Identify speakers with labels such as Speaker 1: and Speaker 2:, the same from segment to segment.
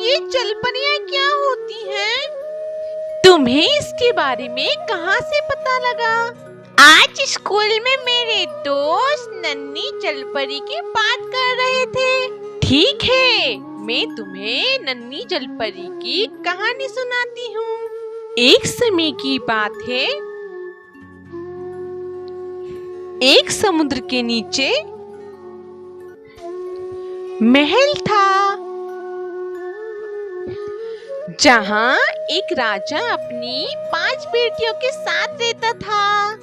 Speaker 1: ये जलपरियां क्या होती हैं? तुम्हें इसके बारे में कहाँ से पता लगा? आज स्कूल में मेरे दोस्त नन्ही जलपरी की बात कर रहे थे। ठीक है, मैं तुम्हें नन्ही जलपरी की कहानी सुनाती हूँ। एक समय की बात है, एक समुद्र के नीचे महल था, जहाँ एक राजा अपनी 5 बेटियों के साथ रहता था।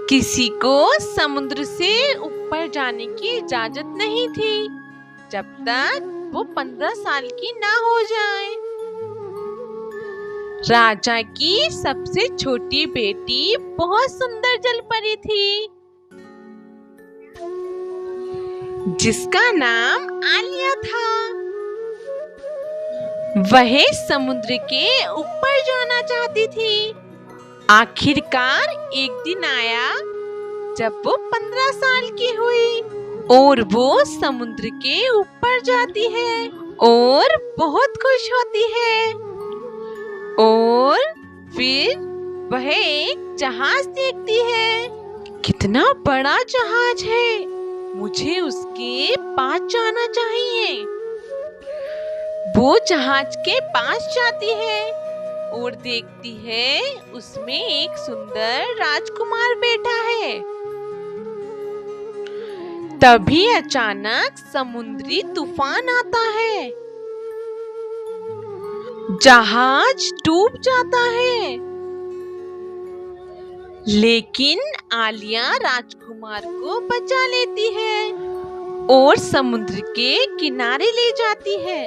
Speaker 1: किसी को समुद्र से ऊपर जाने की इजाजत नहीं थी जब तक वो 15 साल की ना हो जाए। राजा की सबसे छोटी बेटी बहुत सुंदर जलपरी थी, जिसका नाम आलिया था। वह समुद्र के ऊपर जाना चाहती थी। आखिरकार एक दिन आया जब वो 15 साल की हुई और वो समुद्र के ऊपर जाती है और बहुत खुश होती है। और फिर वह एक जहाज देखती है। कितना बड़ा जहाज है, मुझे उसके पास जाना चाहिए। वो जहाज के पास जाती है और देखती है उसमें एक सुंदर राजकुमार बैठा है। तभी अचानक समुद्री तूफान आता है, जहाज डूब जाता है। लेकिन आलिया राजकुमार को बचा लेती है और समुद्र के किनारे ले जाती है।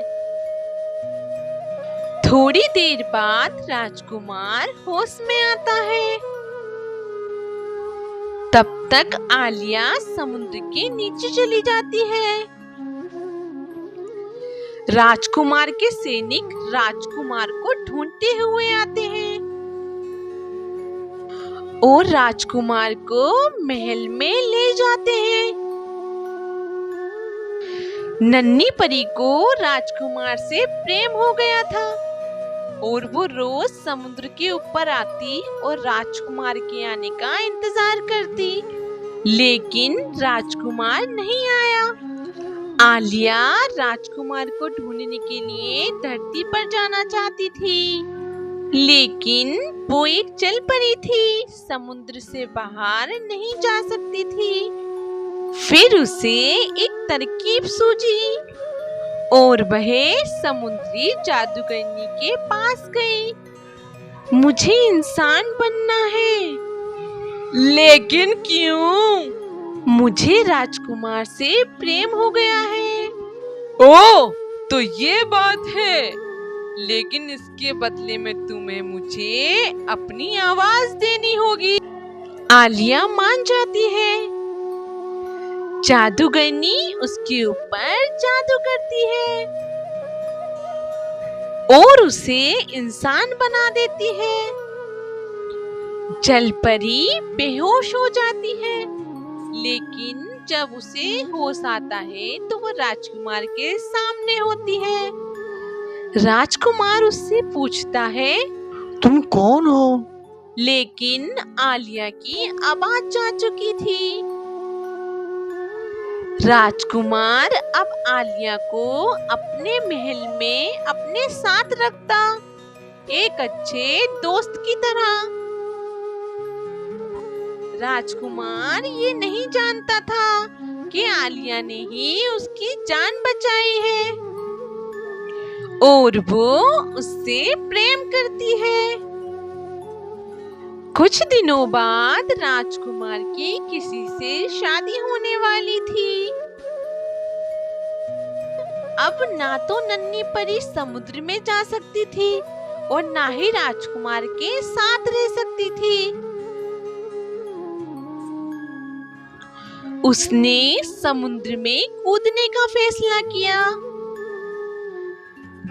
Speaker 1: थोड़ी देर बाद राजकुमार होश में आता है। तब तक आलिया समुद्र के नीचे चली जाती है। राजकुमार के सैनिक राजकुमार को ढूंढते हुए आते हैं और राजकुमार को महल में ले जाते हैं। नन्ही परी को राजकुमार से प्रेम हो गया था और वो रोज समुद्र के ऊपर आती और राजकुमार के आने का इंतजार करती, लेकिन राजकुमार नहीं आया। आलिया राजकुमार को ढूंढने के लिए धरती पर जाना चाहती थी, लेकिन वो एक जलपरी थी, समुद्र से बाहर नहीं जा सकती थी। फिर उसे एक तरकीब सूझी और वह समुद्री जादूगरनी के पास गई। मुझे इंसान बनना है। लेकिन क्यों? मुझे राजकुमार से प्रेम हो गया है।
Speaker 2: ओह, तो ये बात है। लेकिन इसके बदले में तुम्हें मुझे अपनी आवाज देनी होगी।
Speaker 1: आलिया मान जाती है। जादूगरनी उसके ऊपर जादू करती है और उसे इंसान बना देती है। जलपरी बेहोश हो जाती है, लेकिन जब उसे होश आता है तो वो राजकुमार के सामने होती है। राजकुमार उससे पूछता है,
Speaker 3: तुम कौन हो?
Speaker 1: लेकिन आलिया की आवाज जा चुकी थी। राजकुमार अब आलिया को अपने महल में अपने साथ रखता, एक अच्छे दोस्त की तरह। राजकुमार ये नहीं जानता था कि आलिया ने ही उसकी जान बचाई है और वो उससे प्रेम करती है। कुछ दिनों बाद राजकुमार की किसी से शादी होने वाली थी। अब ना तो नन्ही परी समुद्र में जा सकती थी और ना ही राजकुमार के साथ रह सकती थी। उसने समुद्र में कूदने का फैसला किया।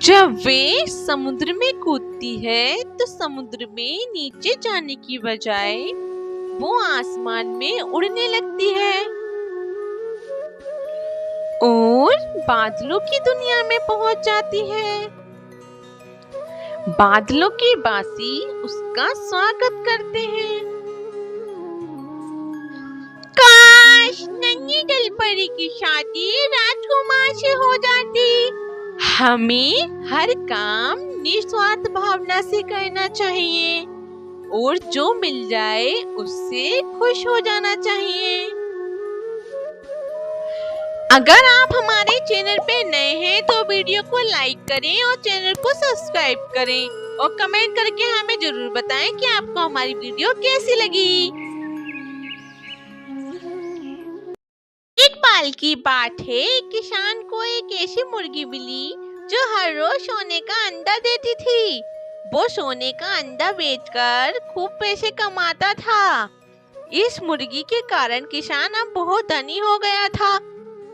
Speaker 1: जब वे समुद्र में कूदती है तो समुद्र में नीचे जाने की बजाय वो आसमान में उड़ने लगती है और बादलों की दुनिया में पहुंच जाती है। बादलों की बासी उसका स्वागत करते हैं। काश नन्ही जलपरी की शादी राजकुमार से हो जाती। हमें हर काम निस्वार्थ भावना से करना चाहिए और जो मिल जाए उससे खुश हो जाना चाहिए। अगर आप हमारे चैनल पे नए हैं तो वीडियो को लाइक करें और चैनल को सब्सक्राइब करें और कमेंट करके हमें जरूर बताएं कि आपको हमारी वीडियो कैसी लगी। एक बार की बात है, एक किसान को एक ऐसी मुर्गी मिली जो हर रोज सोने का अंडा देती थी। वो सोने का अंडा बेचकर खूब पैसे कमाता था। इस मुर्गी के कारण किसान अब बहुत धनी हो गया था।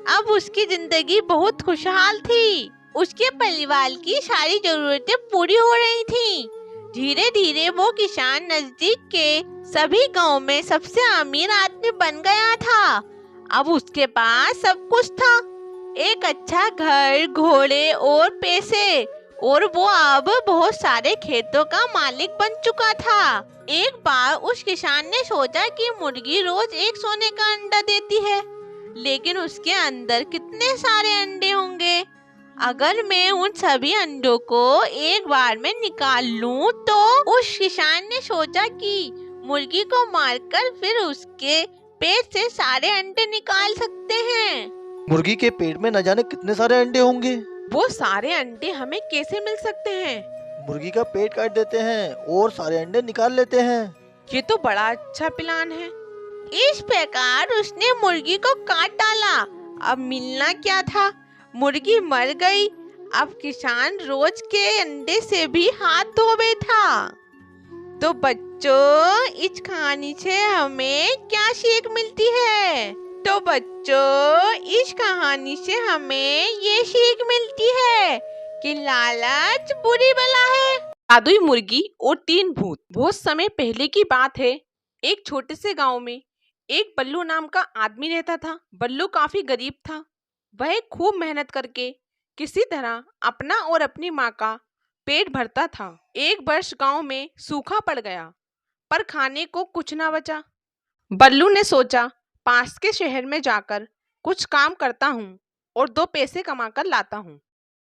Speaker 1: अब उसकी जिंदगी बहुत खुशहाल थी। उसके परिवार की सारी जरूरतें पूरी हो रही थीं। धीरे धीरे वो किसान नजदीक के सभी गांव में सबसे अमीर आदमी बन गया था। अब उसके पास सब कुछ था, एक अच्छा घर, घोड़े और पैसे, और वो अब बहुत सारे खेतों का मालिक बन चुका था। एक बार उस किसान ने सोचा कि मुर्गी रोज एक सोने का अंडा देती है, लेकिन उसके अंदर कितने सारे अंडे होंगे। अगर मैं उन सभी अंडों को एक बार में निकाल लूं, तो उस किसान ने सोचा कि मुर्गी को मारकर फिर उसके पेट से सारे अंडे निकाल सकते हैं।
Speaker 3: मुर्गी के पेट में न जाने कितने सारे अंडे होंगे।
Speaker 1: वो सारे अंडे हमें कैसे मिल सकते हैं?
Speaker 3: मुर्गी का पेट काट देते हैं और सारे अंडे निकाल लेते हैं।
Speaker 1: ये तो बड़ा अच्छा प्लान है। इस प्रकार उसने मुर्गी को काट डाला। अब मिलना क्या था, मुर्गी मर गई। अब किसान रोज के अंडे से भी हाथ धो बैठा। तो बच्चों, इस कहानी से हमें क्या सीख मिलती है? तो बच्चों, इस कहानी से हमें ये सीख मिलती है कि लालच बुरी बला है। जादुई मुर्गी और 3 भूत। बहुत समय पहले की बात है। एक छोटे से गांव में एक बल्लू नाम का आदमी रहता था। बल्लू काफी गरीब था। वह खूब मेहनत करके किसी तरह अपना और अपनी माँ का पेट भरता था। एक वर्ष गांव में सूखा पड़ गया, पर खाने को कुछ ना बचा। बल्लू ने सोचा, पास के शहर में जाकर कुछ काम करता हूँ और 2 पैसे कमाकर लाता हूँ।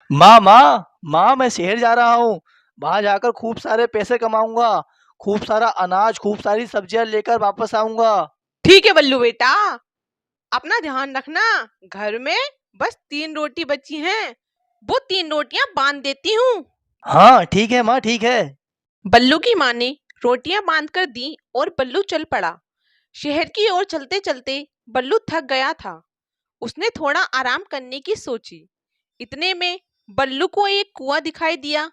Speaker 3: माँ मैं शहर जा रहा हूँ। वहाँ जाकर खूब सारे पैसे कमाऊंगा, खूब सारा अनाज, खूब सारी सब्जियां लेकर वापस आऊंगा।
Speaker 1: ठीक है बल्लू बेटा, अपना ध्यान रखना। घर में बस 3 रोटी बची हैं, वो 3 रोटियां बांध देती हूँ।
Speaker 3: हाँ ठीक है माँ, ठीक है।
Speaker 1: बल्लू की माँ ने रोटियां बांध कर दी और बल्लू चल पड़ा। शहर की ओर चलते चलते बल्लू थक गया था। उसने थोड़ा आराम करने की सोची। इतने में बल्लू को एक कुआं दिखाई दिया।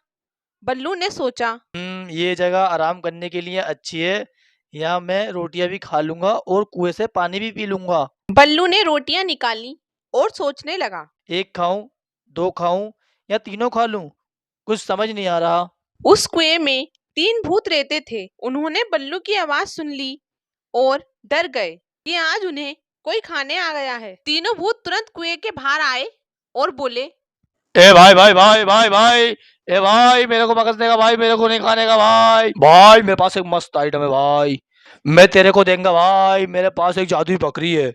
Speaker 1: बल्लू ने सोचा,
Speaker 3: ये जगह आराम करने के लिए अच्छी है। यहाँ मैं रोटियां भी खा लूंगा और कुएं से पानी भी पी लूंगा।
Speaker 1: बल्लू ने रोटियां निकाली और सोचने लगा,
Speaker 3: 1 खाऊं, 2 खाऊं या तीनों खा लूं, कुछ समझ नहीं आ रहा।
Speaker 1: उस कुएं में 3 भूत रहते थे। उन्होंने बल्लू की आवाज सुन ली और डर गए कि आज उन्हें कोई खाने आ गया है। तीनों भूत तुरंत कुएं के बाहर आए और बोले,
Speaker 3: ए भाई भाई भाई भाई भाई, ए भाई मेरे को मगज देगा भाई, मेरे को नहीं खाने का भाई। भाई मेरे पास एक मस्त आइटम है भाई, मैं तेरे को देंगा भाई। मेरे पास एक जादुई बकरी है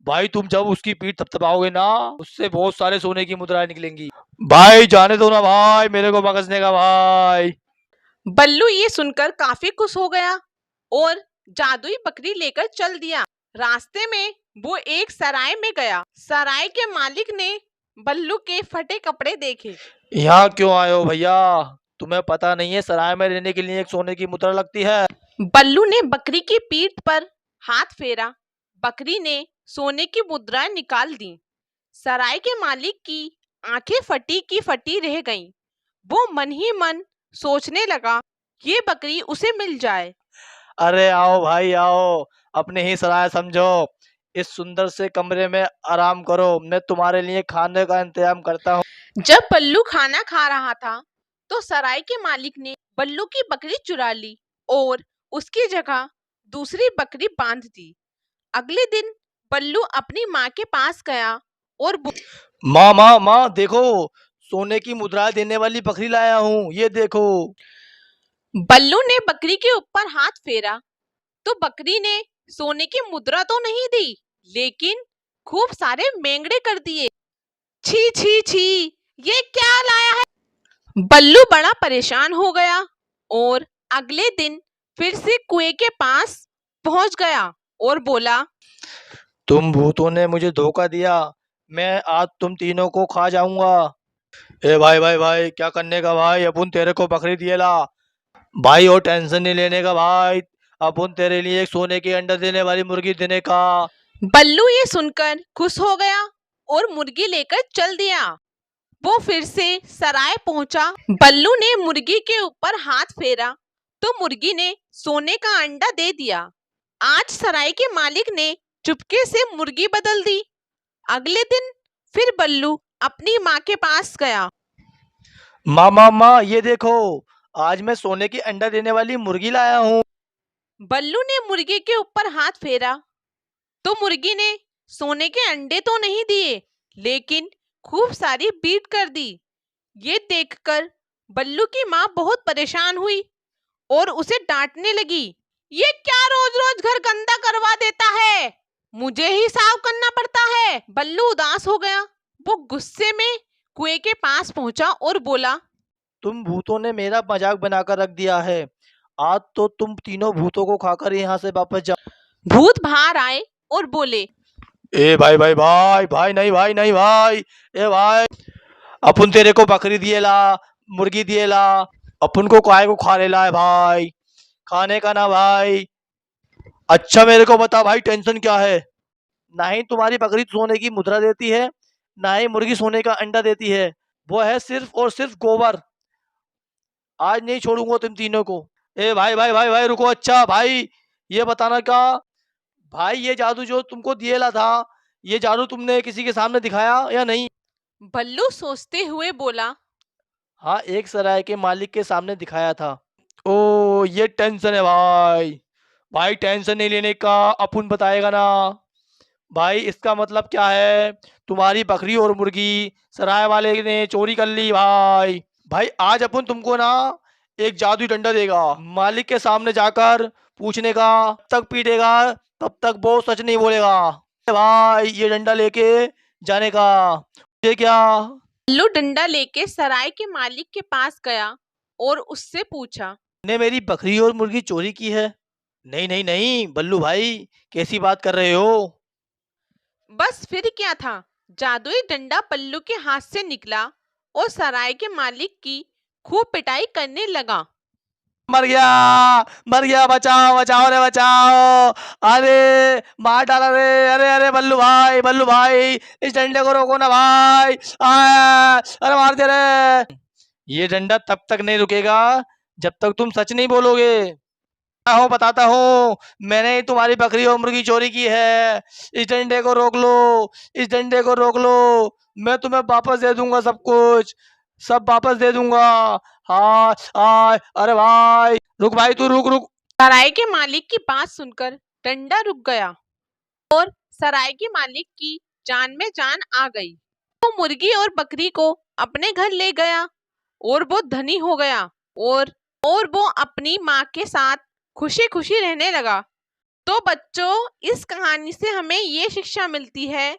Speaker 3: भाई, तुम जब उसकी पीठ थपथपाओगे ना, उससे बहुत सारे सोने की मुद्राएं निकलेंगी। भाई जाने दो ना भाई, मेरे को मगज देगा भाई।
Speaker 1: बल्लू ये सुनकर काफी खुश हो गया और जादुई बकरी लेकर चल दिया। रास्ते में वो एक सराय में गया। सराय के मालिक ने बल्लू के फटे कपड़े देखे।
Speaker 3: यहाँ क्यों आए हो भैया? तुम्हें पता नहीं है सराय में रहने के लिए एक सोने की मुद्रा लगती है।
Speaker 1: बल्लू ने बकरी की पीठ पर हाथ फेरा। बकरी ने सोने की मुद्राएं निकाल दी। सराय के मालिक की आंखें फटी की फटी रह गईं। वो मन ही मन सोचने लगा, ये बकरी उसे मिल जाए।
Speaker 3: अरे आओ भाई आओ, अपने ही सराय समझो। इस सुंदर से कमरे में आराम करो, मैं तुम्हारे लिए खाने का इंतजाम करता हूँ।
Speaker 1: जब बल्लू खाना खा रहा था तो सराय के मालिक ने बल्लू की बकरी चुरा ली और उसकी जगह दूसरी बकरी बांध दी। अगले दिन बल्लू अपनी माँ के पास गया और
Speaker 3: माँ माँ माँ देखो, सोने की मुद्रा देने वाली बकरी लाया हूँ, ये देखो।
Speaker 1: बल्लू ने बकरी के ऊपर हाथ फेरा तो बकरी ने सोने की मुद्रा तो नहीं दी, लेकिन खूब सारे मेंगड़े कर दिए। छी छी छी, ये क्या लाया है? बल्लू बड़ा परेशान हो गया और अगले दिन फिर से कुएं के पास पहुंच गया और बोला,
Speaker 3: तुम भूतों ने मुझे धोखा दिया, मैं आज तुम तीनों को खा जाऊंगा। ए भाई भाई भाई, क्या करने का भाई, अपन तेरे को बकरी दिए ला भाई, और टेंशन नहीं लेने का भाई, अपन तेरे लिए एक सोने के अंडा देने वाली मुर्गी देने का।
Speaker 1: बल्लू ये सुनकर खुश हो गया और मुर्गी लेकर चल दिया। वो फिर से सराय पहुंचा। बल्लू ने मुर्गी के ऊपर हाथ फेरा तो मुर्गी ने सोने का अंडा दे दिया। आज सराय के मालिक ने चुपके से मुर्गी बदल दी। अगले दिन फिर बल्लू अपनी माँ के पास गया।
Speaker 3: माँ माँ माँ, ये देखो, आज मैं सोने की अंडा देने वाली मुर्गी लाया हूँ।
Speaker 1: बल्लू ने मुर्गी के ऊपर हाथ फेरा तो मुर्गी ने सोने के अंडे तो नहीं दिए, लेकिन खूब सारी बीट कर दी। ये देखकर बल्लू की माँ बहुत परेशान हुई और उसे डांटने लगी। ये क्या रोज रोज घर गंदा करवा देता है, मुझे ही साफ करना पड़ता है। बल्लू उदास हो गया। वो गुस्से में कुएं के पास पहुंचा और बोला,
Speaker 3: तुम भूतों ने मेरा मजाक बनाकर रख दिया है, आज तो तुम तीनों भूतों को खाकर यहाँ से वापस जाओ।
Speaker 1: भूत बाहर आए और बोले,
Speaker 3: ए भाई भाई भाई भाई, नहीं भाई, नहीं भाई, ए भाई, अपन तेरे को बकरी दिए ला, मुर्गी दिए ला, अपन को काय को खा ले ला है भाई, खाने का ना भाई। अच्छा मेरे को बता भाई, टेंशन क्या है? ना ही तुम्हारी बकरी सोने की मुद्रा देती है, ना ही मुर्गी सोने का अंडा देती है, वो है सिर्फ और सिर्फ गोबर। आज नहीं छोड़ूंगा तुम तीनों को। ए भाई भाई भाई भाई रुको, अच्छा भाई, ये बताना क्या भाई, ये जादू जो तुमको दिए ला था, ये जादू तुमने किसी के सामने दिखाया या नहीं?
Speaker 1: बल्लू सोचते हुए बोला,
Speaker 3: हाँ, एक सराय के मालिक के सामने दिखाया था। ओ, ये टेंशन है भाई, भाई टेंशन नहीं लेने का, अपन बताएगा ना भाई। इसका मतलब क्या है, तुम्हारी बकरी और मुर्गी सराय वाले ने चोरी कर ली भाई। भाई आज अपन तुमको ना एक जादुई डंडा देगा, मालिक के सामने जाकर पूछने का, तब तक पीटेगा तब तक वो सच नहीं बोलेगा। भाई ये डंडा लेके जाने का, ये क्या?
Speaker 1: बल्लू डंडा लेके सराय के मालिक के पास गया और उससे पूछा,
Speaker 3: ने मेरी बकरी और मुर्गी चोरी की है? नहीं नहीं नहीं बल्लू भाई, कैसी बात कर रहे हो?
Speaker 1: बस फिर क्या था, जादुई डंडा पल्लू के हाथ से निकला और सराय के मालिक की खूब पिटाई करने लगा।
Speaker 3: मर गया, मर गया, बचाओ बचाओ रे बचाओ, अरे मार डाला रे, अरे अरे बल्लू भाई, बल्लू भाई, इस डंडे को रोको ना भाई, अरे मार दे रे। ये डंडा तब तक नहीं रुकेगा जब तक तुम सच नहीं बोलोगे। बताता हूँ, मैंने ही तुम्हारी बकरी और मुर्गी चोरी की है, इस डंडे को रोक लो, इस डंडे को रोक लो, मैं तुम्हें वापस दे दूंगा सब कुछ, सब वापस दे दूंगा। हाँ हाँ, अरे भाई रुक भाई, तू रुक रुक।
Speaker 1: सराय के मालिक की बात सुनकर डंडा रुक गया और सराय के मालिक की जान में जान आ गई। वो मुर्गी और बकरी को अपने घर ले गया और वो धनी हो गया और वो अपनी माँ के साथ खुशी खुशी रहने लगा। तो बच्चों, इस कहानी से हमें ये शिक्षा मिलती है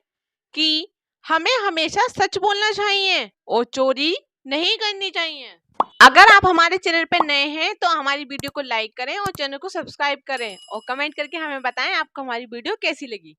Speaker 1: कि हमें हमेशा सच बोलना चाहिए और चोरी नहीं करनी चाहिए। अगर आप हमारे चैनल पर नए हैं तो हमारी वीडियो को लाइक करें और चैनल को सब्सक्राइब करें और कमेंट करके हमें बताएं आपको हमारी वीडियो कैसी लगी।